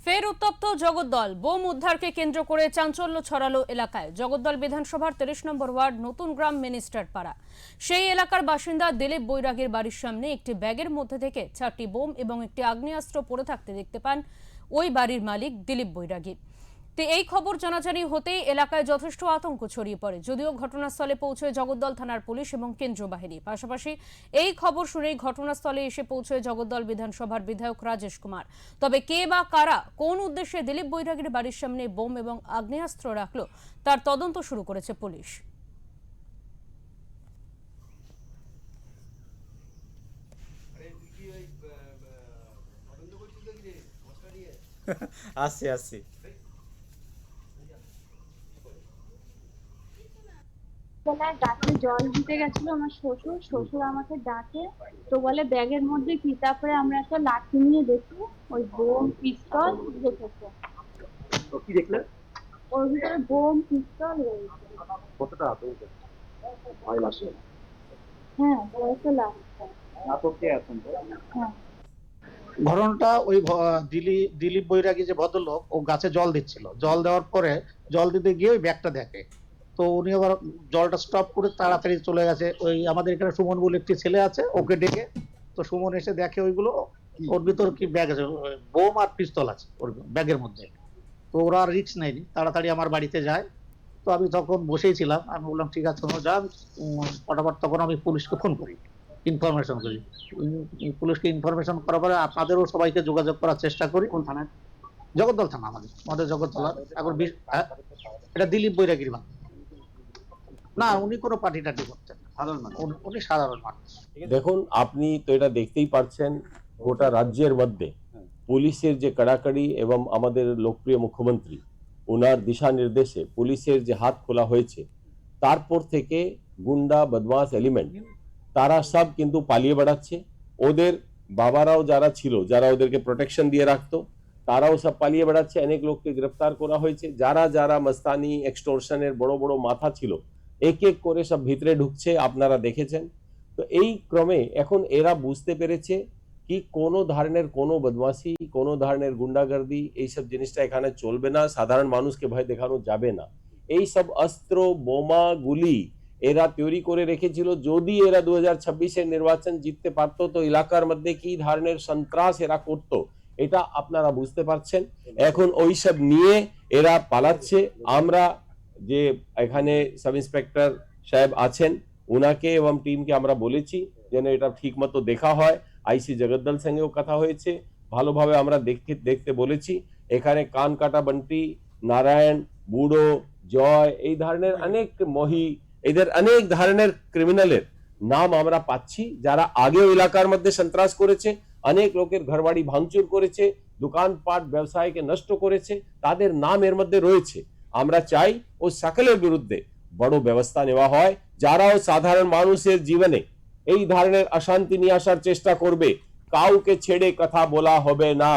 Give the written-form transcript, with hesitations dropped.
ফের উত্তপ্ত জগদ্দল। বোম উদ্ধারকে কেন্দ্র করে চাঞ্চল্য ছড়ালো এলাকায়। জগদ্দল বিধানসভার ৩৩ নম্বর ওয়ার্ড নতুন গ্রাম মিনিস্টার পাড়া। সেই এলাকার বাসিন্দা দিলীপ বৈরাগীর বাড়ির সামনে একটি ব্যাগের মধ্যে থেকে 4টি বোম এবং একটি আগ্নেয়াস্ত্র পড়ে থাকতে দেখতে পান ওই বাড়ির মালিক দিলীপ বৈরাগী। তো এই খবর জানাজানি হতেই এলাকায় যথেষ্ট আতঙ্ক ছড়িয়ে পড়ে। যদিও ঘটনাস্থলে পৌঁছয় জগদ্দল থানার পুলিশ এবং কেন্দ্রীয় বাহিনী। পাশাপাশি এই খবর শুনেই ঘটনাস্থলে এসে পৌঁছয় জগদ্দল বিধানসভার বিধায়ক রাজেশ কুমার। তবে কে বা কারা কোন উদ্দেশ্যে দিলীপ বৈরাগীর বাড়ির সামনে বোম এবং আগ্নেয়াস্ত্র রাখলো তার তদন্ত শুরু করেছে পুলিশ। আসছি আসছি। গাছে জল দিতে গেছিল আমার শ্বশুর। শ্বশুর আমাকে ডাকে, তো বলে ব্যাগের মধ্যে কি, তারপরে আমরা একটা লাঠি নিয়ে দেখি ওই বোম পিস্তল রেখেছে। তো কি দেখলে? ওর ভিতরে বোম পিস্তল রয়েছে। কতটা আতঙ্ক? ভয় লাগছে? হ্যাঁ, ভয় তো লাগছে। আতঙ্কে আতঙ্ক। হ্যাঁ, ঘটনাটা ওই দিলীপ বৈরাগী যে ভদ্রলোক, ও গাছে জল দিচ্ছিল। জল দেওয়ার পরে জল দিতে গিয়ে ওই ব্যাগটা দেখে, তো উনি আবার জলটা স্টপ করে তাড়াতাড়ি চলে গেছে। ওই আমাদের এখানে সুমন বলে একটি ছেলে আছে, ওকে ডেকে, তো সুমন এসে দেখে ওইগুলো, ওর ভিতর কি ব্যাগ আছে, বোম আর পিস্তল আছে ওর ব্যাগের মধ্যে। তো ওরা আর রিস্ক নেয়নি, তাড়াতাড়ি আমার বাড়িতে যায়। তো আমি তখন বসেই ছিলাম, আমি বললাম ঠিক আছে যান। ফটাফট তখন আমি পুলিশকে ফোন করি, ইনফরমেশন করি। পুলিশকে ইনফরমেশন করার পরে আপনাদেরও সবাইকে যোগাযোগ করার চেষ্টা করি। কোন থানায়? জগদ্দল থানা, আমাদের জগদ্দল। এখন এটা দিলীপ বৈরাগীর বাড়ি না, উনি কোনো পার্টি টাটি করতেন না, সাধারণ মানুষ। উনি সাধারণ মানুষ। দেখুন, আপনি তো এটা দেখতেই পাচ্ছেন গোটা রাজ্যের মধ্যে পুলিশের যে কড়াকড়ি এবং আমাদের লোকপ্রিয় মুখ্যমন্ত্রী ওনার দিশা নির্দেশে পুলিশের যে হাত খোলা হয়েছে, তারপর থেকে গুন্ডা বদমাস এলিমেন্ট তারা সব কিন্তু পালিয়ে বেড়াচ্ছে। ওদের বাবারাও যারা ছিল, যারা ওদেরকে প্রোটেকশন দিয়ে রাখতো, তারাও সব পালিয়ে বেড়াচ্ছে। অনেক লোককে গ্রেফতার করা হয়েছে। যারা যারা মস্তানি এক্সটোরশনের বড় বড় মাথা ছিল, এক এক করে সব ভিতরে ঢুকছে, আপনারা দেখেছেন। তো এই ক্রমে এখন এরা বুঝতে পেরেছে কি কোনো ধরনের কোনো বদমাশি, কোনো ধরনের গুন্ডাগর্দি এইসব জিনিসটা এখানে চলবে না। সাধারণ মানুষকে ভয় দেখানো যাবে না। এই সব অস্ত্র বোমা গুলি এরা তৈরি করে রেখেছিল। যদি এরা 2026-এর নির্বাচন জিততে পারতো তো এলাকার মধ্যে কি ধরনের সন্ত্রাস এরা করতো এটা আপনারা বুঝতে পারছেন। এখন ওইসব নিয়ে এরা পালাচ্ছে। আমরা যে এখানে সাব ইন্সপেক্টর সাহেব আছেন উনাকে এবং টিমকে আমরা বলেছি যেন এটা ঠিক মতো দেখা হয়। আইসি জগদ্দল সঙ্গেও কথা হয়েছে, ভালোভাবে আমরা দেখতে বলেছি। এখানে কান কাটা বন্টি, নারায়ণ, বুড়ো, জয়, এই ধরনের অনেক মহি, এদের অনেক ধরনের ক্রিমিনালের নাম আমরা পাচ্ছি, যারা আগেও এলাকার মধ্যে সন্ত্রাস করেছে, অনেক লোকের ঘরবাড়ি ভাঙচুর করেছে, দোকানপাট ব্যবসায়কে নষ্ট করেছে, তাদের নাম এর মধ্যে রয়েছে। আমরা চাই ও সকলের বিরুদ্ধে বড় ব্যবস্থা নেওয়া হয়। যারাও সাধারণ মানুষের জীবনে এই ধরনের অশান্তি নিয়ে আসার চেষ্টা করবে, কাউকে ছেড়ে কথা বলা হবে না।